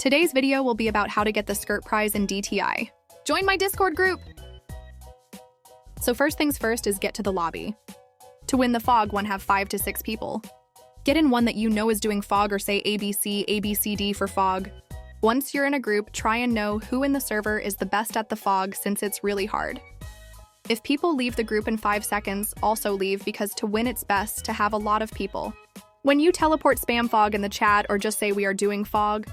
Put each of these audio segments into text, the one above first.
Today's video will be about how to get the skirt prize in DTI. Join my Discord group! So first things first is get to the lobby. To win the fog, have 5 to 6 people. Get in one that you know is doing fog or say ABC, ABCD for fog. Once you're in a group, try and know who in the server is the best at the fog since it's really hard. If people leave the group in 5 seconds, also leave because to win it's best to have a lot of people. When you teleport spam fog in the chat or just say we are doing fog,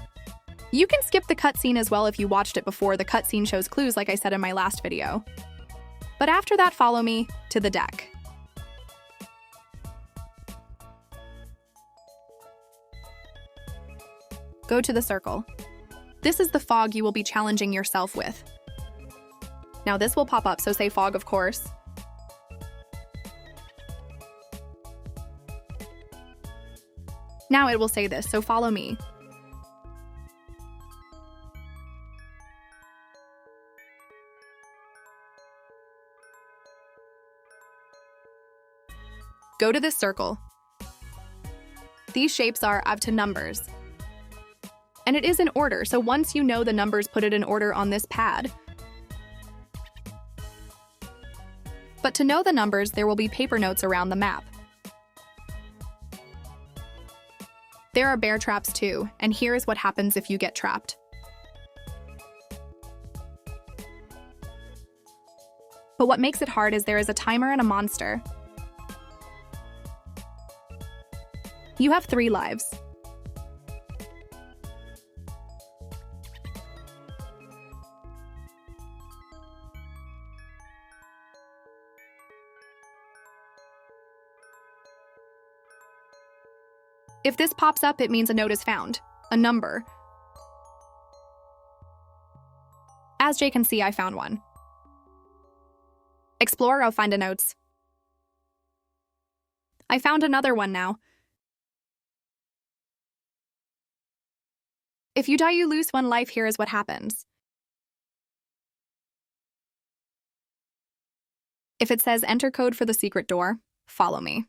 you can skip the cutscene as well if you watched it before. The cutscene shows clues like I said in my last video. But after that, follow me to the deck. Go to the circle. This is the fog you will be challenging yourself with. Now this will pop up, so say fog, of course. Now it will say this, so follow me. Go to this circle. These shapes are up to numbers. And it is in order, so once you know the numbers, put it in order on this pad. But to know the numbers, there will be paper notes around the map. There are bear traps too, and here is what happens if you get trapped. But what makes it hard is there is a timer and a monster. You have 3 lives. If this pops up, it means a note is found, a number. As Jay can see, I found one. Explore, I'll find a notes. I found another one now. If you die, you lose 1 life. Here is what happens. If it says enter code for the secret door, follow me.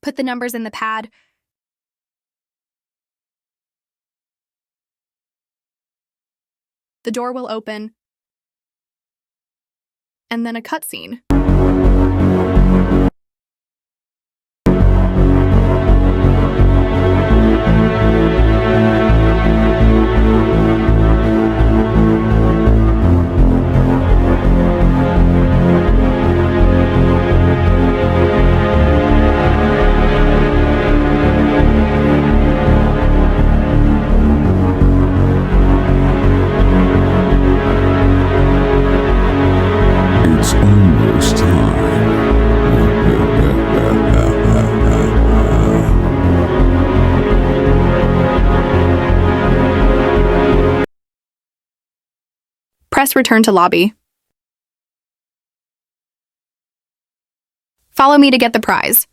Put the numbers in the pad. The door will open. And then a cutscene. Press return to lobby. Follow me to get the prize.